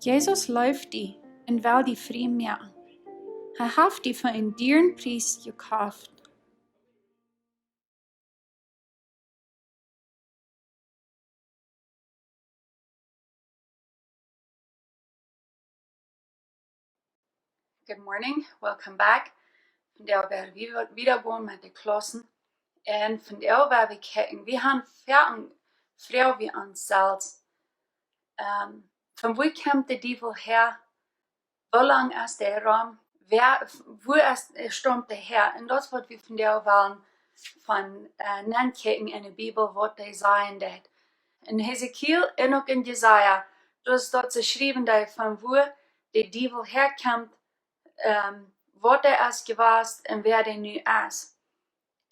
Jesus läuft die und will die frei machen. Er hat die für einen dearen Preis gekauft. Good morning, welcome back. Vandaag werden we wieder gaan met de klassen. En vandaag werden we kijken, we gaan vragen wie onszelf. Van waar komt de duivel her? Hoe lang is de raam? Waar stond de her? En dat is wat we vandaag willen van nakijken in de Bijbel, wat hij zeggen dat. In Hezekiel en ook in Jesaja, dus dat ze schrijven dat van waar de duivel herkomt, wat er is geweest en wer er nu is.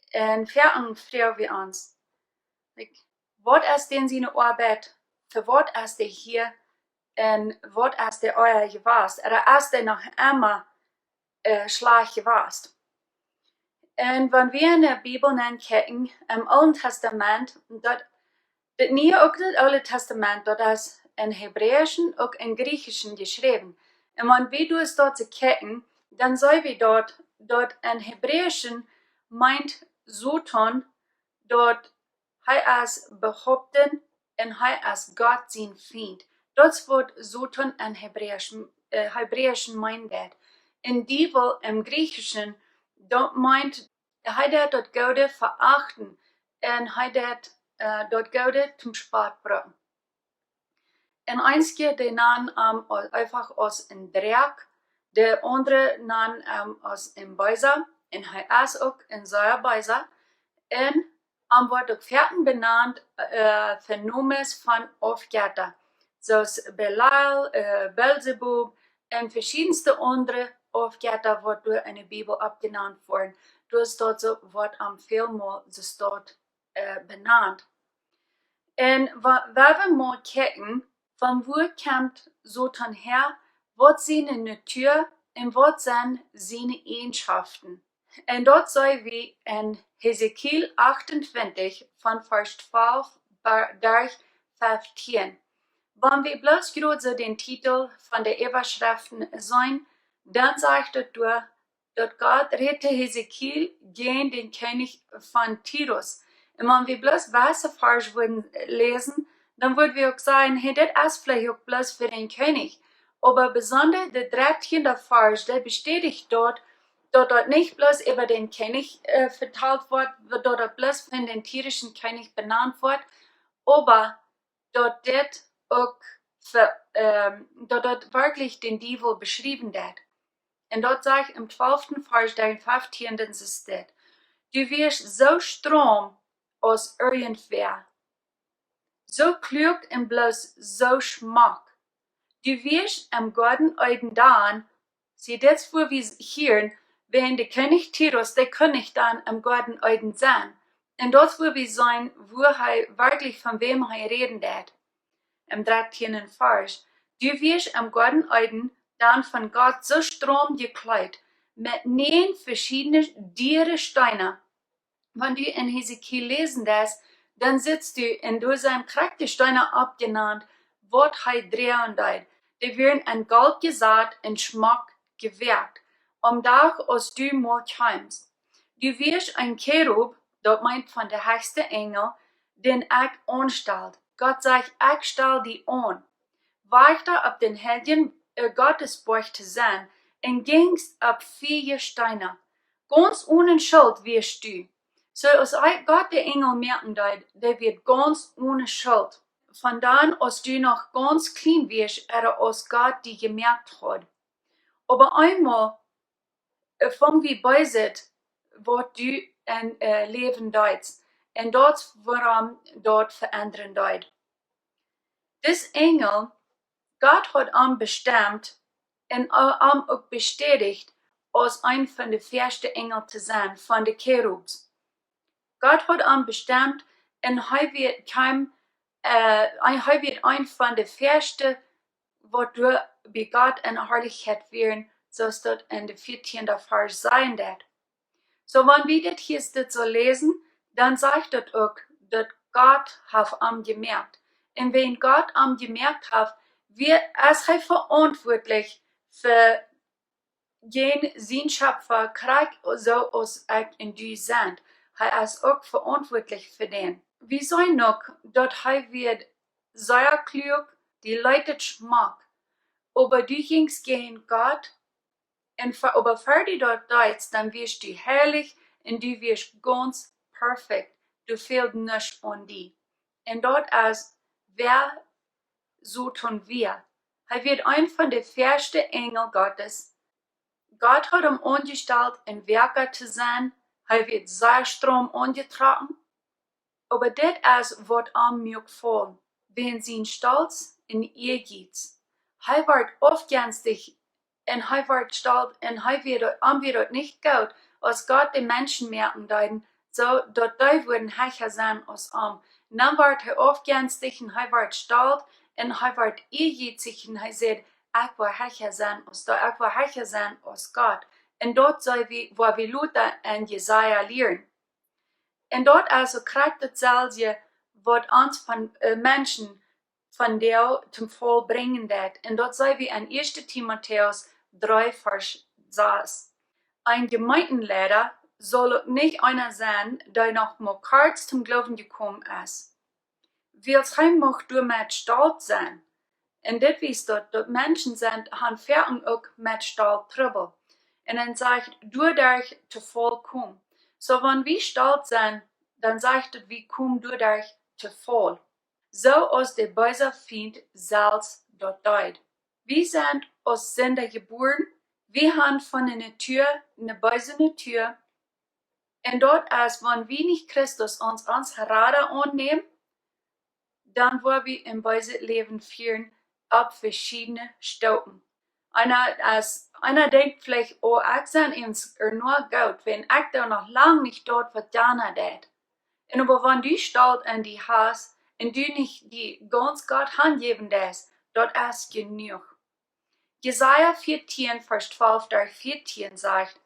En vragen we ons, wat is denn zijn arbeid? Voor wat is hij hier? En wat is de euer geweest? Is er nog immer slag geweest? En wanneer we in de Bijbel kijken, im Alten Testament, dat niet ook het Oude Testament, dat is in Hebräischen ook in Griechischen geschreven. En wanneer we dus dort te kijken, dan zien we dat in Hebräischen meint Soton, dat hij is behaupten en hij is God zijn vriend. Dat is wat Soton in Hebräischen meint. In Duivel im Griechischen, dat meint hij dat Gode verachten en hij dat Gode zum Sport bringen. En eins geht de naam einfach als een draak, de andere naam als een buizer, en hij is ook een zeerbuizer. En wordt ook verten benannt Phänomens van afgoden, zoals Belial, Beelzebub en verschiedenste andere afgoden wordt door in de Bijbel opgenaamd worden. Dus dat wordt veelmaal zo staat benannt. En waar we maar kijken, van waar komt Soton her, wat zijn natuur en wat zijn zijn eigenschaften. En dat zien we in Hezekiel 28 van vers 12 durch 15. Wanneer we bloß gerade so den Titel van de Überschriften zijn, dan zegt het door dat God rette Hezekiel gegen den König van Tyrus. En wanneer we bloß weiße Vers würden lesen, dan würden wir auch sagen, hey, das ist vielleicht auch bloß für den König. Aber besonders der 13. Vers, der bestätigt dort, dass dort nicht bloß über den König verteilt wird, dass dort bloß von den tierischen König benannt wird, aber dort auch dort wirklich den Teufel beschrieben wird. Und dort sagt im 12. Vers, der 15. ist das, du wirst so strom als irgendwer, so klug und bloß so schmack. Du wirst am Garten Eden dann, sie das wo wir hier, wenn der König Tyrus, der König dann am Garten Eden sein. Und dort wo wir sein, wo er wirklich von wem er reden wird. Im 13. Vers. Du wirst am Garten Eden dann von Gott so strom gekleidet, mit 9 verschiedenen diere Steine. Wenn du in Hezekiel lesen das, dann sitzt du in seinem Charakter Steine abgenannt, was er drehen wird. Die werden an Gold gesät und Schmuck gewerkt, da als du mal kommst. Du wirst ein Cherub, das meint von der höchste Engel, den ich anstellt. Gott sagt, ich stell die an. Weiter ab den Helden Gottesburg zu sein, und gingst ab 4 Steine. Ganz ohne Schuld wirst du. So als Gott der Engel merken, der wird ganz ohne Schuld. Von dann, als du noch ganz clean wirst, als Gott die gemerkt hat. Aber einmal, fangen wir bei sit, was du in Leben deutst. Und das, warum dort verändern deut. Das Engel, Gott hat bestimmt und auch bestätigt, als ein von den ersten Engeln zu sein, von den Cherubs. Gott hat bestimmt und er wird ein von den ersten, was durch bei Gott in Herrlichkeit werden, so ist das in der 14. Vers sein wird. So, wenn wir das hier so lesen, dann sagt das auch, dass Gott hat gemerkt. Und wenn Gott gemerkt hat, Als hij verantwoordelijk für geen zijn Schöpfer krijgt zoals ik en du zijn. Hij is ook verantwoordelijk voor den. We zijn ook dat hij wird sehr klug, die Leute schmack. Aber du gingst gegen Gott und aber für die dort deits, dann wirst du herrlich und du wirst ganz perfekt. Du fehlt nichts an die. Und dort als wer so tun wir. Er wird ein von den ersten Engel Gottes. Gott hat ihm angestellt, ein Werker zu sein. Er wird sehr Strom angetragen. Aber das ist, was ihm mir gefällt. Wenn sie stolz in Ieajiez. Er wird aufgänstig und er wird stolz und er wird nicht gut, als Gott den Menschen merken deuten, so, dort die würden heicher sein als Dann wird er aufgänstig und er wird stolz und er wird Ieajiezig und er sagt, ich will heicher sein als da, ich will heicher sein als Gott. Und dort soll wir, wo wir Luther und Jesaja lehren. Und dort also kriegt das selbe, was uns von Menschen von der zum Voll bringen wird. Und dort soll wir in 1. Timotheus 3, Vers 6. Ein Gemeindenlehrer soll nicht einer sein, der noch mal kurz zum Glauben gekommen ist. Wils hij mag door met stolz sein. Und das wisst dat Menschen sind, han verken ook met stolz trubbel. Und dann sagt, du dich zu vollkommen. So, wenn wir stolz sind, dann sagt es, wie komm du dich zu voll. So als der böse Feind selbst dort deut. Wir sind aus Sünder geboren, wir haben von der Natur eine böse Natur. Und dort ist, wenn wir nicht Christus uns Herade annehmen, dann wollen wir im böse Leben führen, auf verschiedene Stufen. Einer denkt vielleicht, oh, ich bin uns nur gut, wenn ich da noch lang nicht dort vertan habe. Und aber wenn du stolz an die hast, und du nicht die ganz Gott handgeben lässt, dort ist genug. Jesaja 14, Vers 12 durch 14 sagt,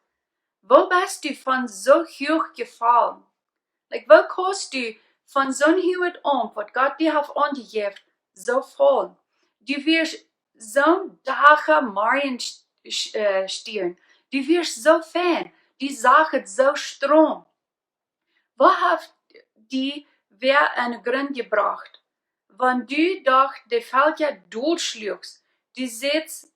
wo bist du von so hoch gefallen? Wo kannst du von so hohem was Gott dir hat angegeben, so fallen? Du wirst so dache Marienstirn. Du wirst so fein. Die Sache so strong. Wo hat die wer einen Grund gebracht? Wenn du doch die Völker durchschlugst, du siehst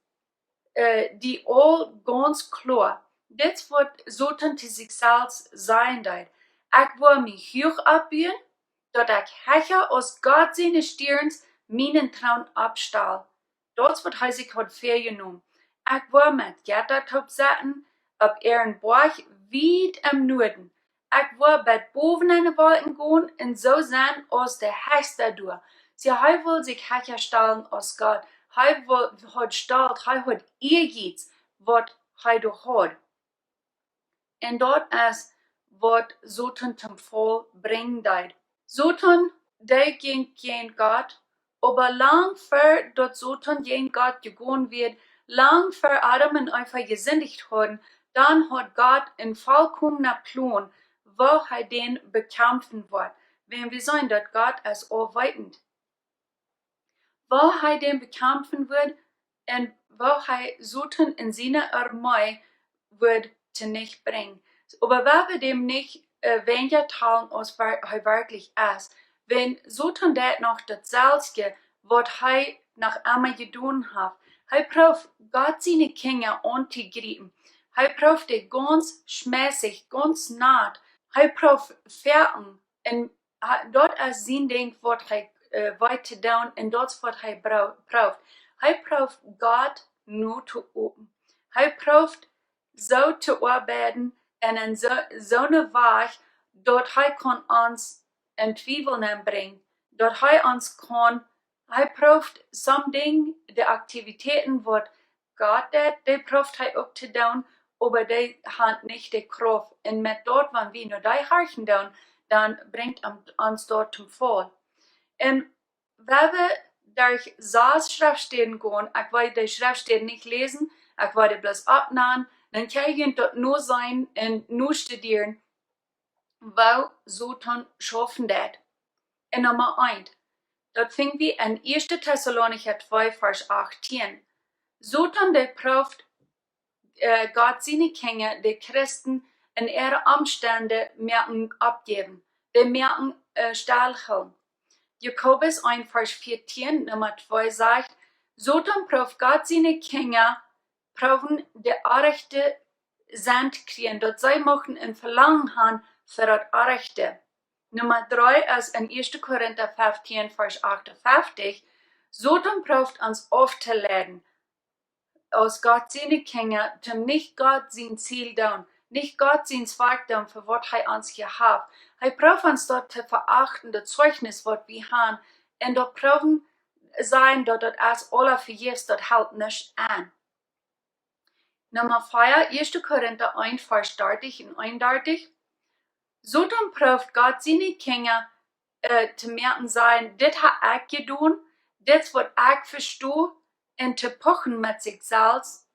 die all ganz klar. Das wird Soton zu sich selbst sein. Ich will mich hoch abbauen, dat ich hecher aus Gott seine Stirns meinen Traum abstahl. Das wird hij sich hat vergenommen. Ich will mit Gettertop setzen, ob einen Borg weit im Norden. Ich will bei boven in de Wolken gehen und so sein als der Höchste durch. Sie will sich hecher stellen als Gott. Hat stalt, hat Ieajiez, was doch hat. Und dort ist, was Soton zum Voll bringen deit. Soton, der ging gegen Gott, aber lang vor dort Soton gegen Gott gegangen wird, lang vor Adam und Eva gesündigt haben, dann hat Gott einen vollkommenen Plan, wo er den bekämpfen wird. Wenn wir sagen, dass Gott ist allweitend. Wo er den bekämpfen wird und wo er Soton in seine Armee wird zunichte bringen. Aber wenn wir dem nicht weniger teilen, als er wirklich ist, wenn Soton das noch das Selbste, was er nach einmal getan hat, er braucht Gott seine Kinder anzugreifen. Er braucht die ganz schmäßig, ganz nah. Er braucht Ferien. Und dort ist sein Ding, was er weiter tun und das, was er braucht. Er braucht Gott nur zu oben. Er braucht so zu arbeiten und in so eine Weise, dort er kann uns in Zweifel bringen, dort er uns kann, er braucht something, die Aktivitäten, was Gott hat, die braucht er auch zu tun, aber die hat nicht die Kraft. Und mit dort, wenn wir nur die Harchen tun, dann bringt uns dort zum Fall. Und wenn wir durch so Schriftstellen gehen, ich will die Schriftstellen nicht lesen, ich will die bloß abnehmen, dann kann ich dort nur sein und nur studieren, wo Soton schaffen das. Und Nummer 1, Dort finden wir in 1. Thessalonicher 2, Vers 18. Soton der prüft Gott seine Kinder, die Christen, in ihre Umstände merken abgeben, die merken stillhalten. Jakobus 1, Vers 14, Nummer 2 sagt, Soton prüft Gott seine Kinder, prüfen die Rechte Sand kriegen, dort sie möchten ein Verlangen haben für das Rechte. Nummer 3 ist in 1. Korinther 15, Vers 58, Soton prüft uns aufzuladen, aus Gott seine Kinder, zum nicht Gott sein Ziel tun, nicht Gott sein Zweig tun, für was uns hier hat. Prüft uns dort zu verachten, das Zeugnis, was wir haben, und dort prüfen sein, dort als alle vergebens, dort hält nicht an. Nummer 4, 1. Korinther 1, Vers 30 und 31. Soton prüft Gott seine Kinder zu merken sein, das hat ich getan, das wird ich verstehen, und zu pochen mit sich selbst,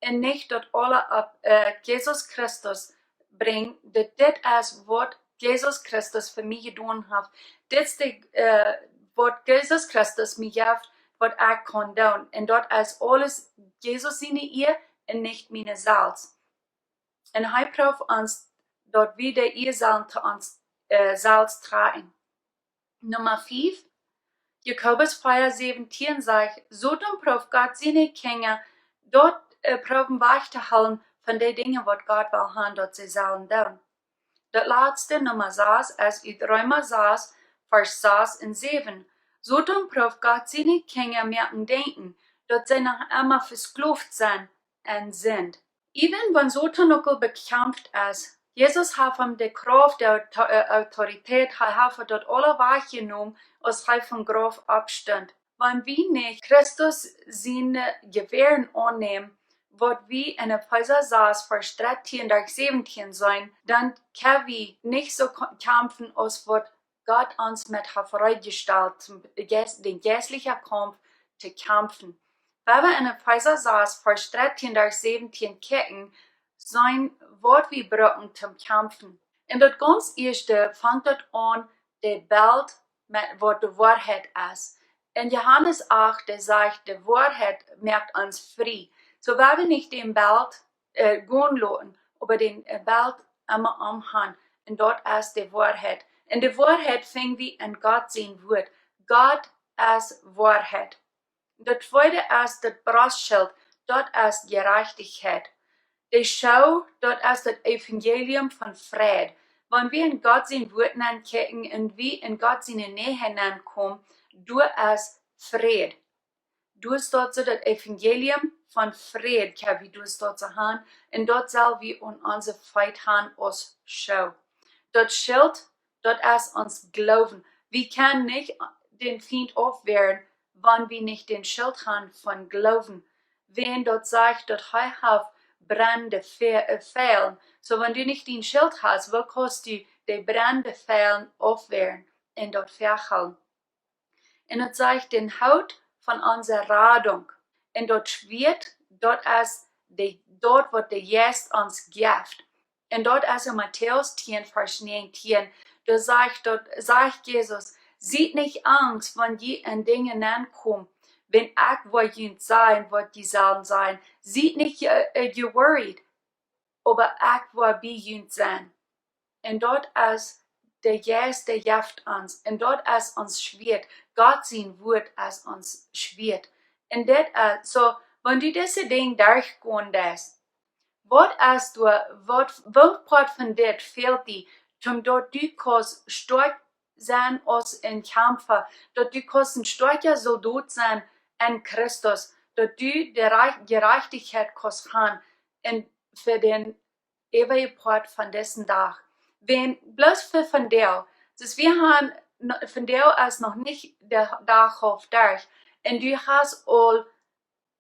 und nicht dort alle ab Jesus Christus bringen, das ist, was Jesus Christus für mich getan hat. Das ist was Jesus Christus mir gibt, was ich kann tun. Und dort ist alles Jesus seine Ehe und nicht meine selbst. Und prüft uns dort wieder ihr sollen zu uns selbst tragen. Nummer 5, Jakobus 4, 17 sagt, Soton prüft Gott seine Kinder, dort prüfen weichzuhalten von den Dingen, was Gott will haben, dort sie sollen tun. Das letzte Nummer 6 ist in Römer 6, Vers 6 und 7. Soton prüft Gott seine Kinder merken denken, dort sie noch immer versklavt sind und sind. Even wenn Soton auch bekämpft ist, Jesus hat ihm die Kraft der Autorität, hat dort alle wahrgenommen, als er vom Grab abstand. Wenn wir nicht Christus seine Gewähren annehmen, wird wir in Epheser 6, Vers 13 durch 17 sein, dann können wir nicht so kämpfen, als wird Gott uns mit freigestellt, den geistlichen Kampf zu kämpfen. Wenn wir in Epheser 6, Vers 13 durch 17 kicken, sein Wort wir brauchen zum Kämpfen. Und das ganz erste fängt dort an, die Welt mit was die Wahrheit ist. In Johannes 8, der sagt, die Wahrheit macht uns frei. So wenn wir nicht den Welt gehen lassen, aber den Welt immer umhauen. Und dort ist die Wahrheit. Und die Wahrheit finden wir in Gott sein Wort. Gott ist Wahrheit. Das zweite ist das Brustschild. Dort ist Gerechtigkeit. Die Schau, dort ist das Evangelium von Frieden. Wenn wir in Gott sein Wort ankicken und wir in Gott seine Nähe hineinkommen, du ist Frieden. Du ist dort so das Evangelium von Frieden, wie du es dort so haben, und dort soll wir unsere Feind haben als Schau. Das Schild, dort ist uns Glauben. Wir können nicht den Feind aufwehren, wenn wir nicht den Schild haben von Glauben. Wenn dort sagt, dort hat brennende Pfeilen. So wenn du nicht den Schild hast, wie kannst du die brennende Pfeilen aufwehren und dort verhalten? Und dort sagt den Haut von unserer Radung. Und dort schwirrt, dort wird der Geist uns gibt. Und dort ist in Matthäus 10, Vers 19, dort sagt Jesus, seht nicht Angst, wenn ihr in Dinge ankommt. Wenn ich wollt jünd sein, wird die sollen sein. Seid nicht worried, aber ich will bei jünd sein. Und dort ist der Geist, der jaft uns. Und dort ist uns schwert. Gott sein Wort ist uns schwert. Und das so, wenn du diese Dinge durchgehen lässt, was part von dir fehlt dir, um dort du kannst stark sein als ein Kämpfer, dort du kannst ein starker Soldat sein in Christus, dort du die Gerechtigkeit kannst haben und für den ewigen Part von dessen Tag. Wenn bloß für von dir, dass wir haben von dir als noch nicht der Tag auf durch und du hast all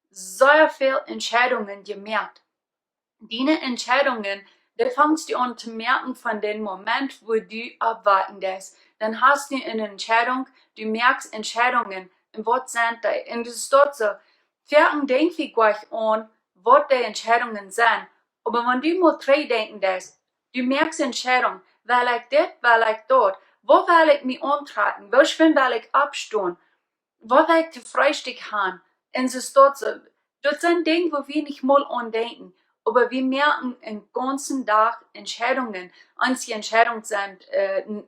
so viele Entscheidungen gemerkt. Deine Entscheidungen, da fängst du an zu merken von dem Moment, wo du abwarten lässt. Dann hast du eine Entscheidung, du merkst Entscheidungen, und was sind die? Und es ist dort so, Ferien denk ich gleich an, was die Entscheidungen sind. Aber wenn du mal drei denken lässt, du merkst Entscheidungen, weil ich das, weil ich dort. Wo will ich mich antreten? Wohin will ich abstehen? Wo will ich die Frühstück haben? Und so steht so, das sind Dinge, wo wir nicht mal andenken. Aber wir merken den ganzen Tag Entscheidungen. Einzige Entscheidungen sind,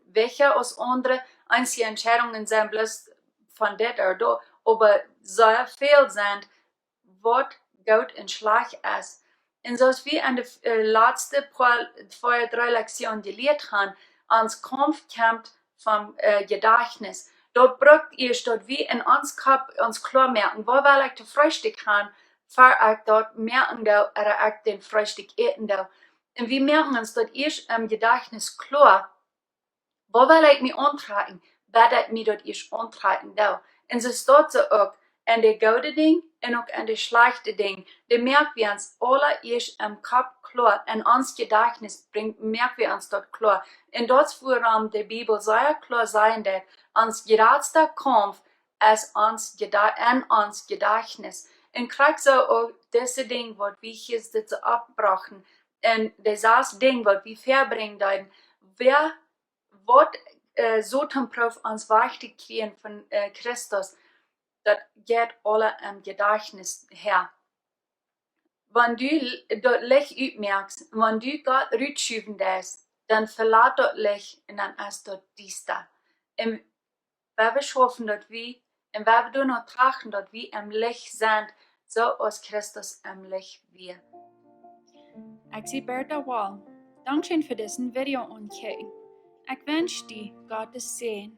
welche aus andere, einzige Entscheidungen sind bloß von dort oder da. Aber sehr viel sind, was gut in Schlag ist. Und so wie in den letzten paar, 2-3 Lektionen gelehrt haben, ans Kampf kämpft vom Gedächtnis. Dort braucht ihr dort wie in uns Kopf uns klar merken, wo will ich den Frühstück haben, für ich dort merken da, oder ich den Frühstück essen da. Und wir merken uns dort erst im Gedächtnis klar, wo will ich mich antreten, werde ich mich dort erst antreten da. Und so steht so auch, in de gute Ding en ook in de slechte Ding. De merken wir uns alle erst im Kopf klar, in uns Gedächtnis merken wir uns dort klar. Und das woran die Bibel sehr klar sein wird, uns geradster Kampf ist in uns Gedächtnis. Und krieg so auch diese Ding, was wir hier so abbrechen, und dieses Ding, was wir verbringen, dann, wer wird Soton uns wichtig kriegen von Christus, das geht alle im Gedächtnis her. Wenn du das Licht utmerkst, wenn du Gott rückschieben lässt, dann verlässt das Licht und dann ist das düster. Und wenn wir schaffen, dass wir, und wenn wir noch trachten, dass wir im Licht sind, so als Christus im Licht wir. Ich bin Bertha Wall. Dankeschön für diesen Video und ich wünsche dir Gottes Segen.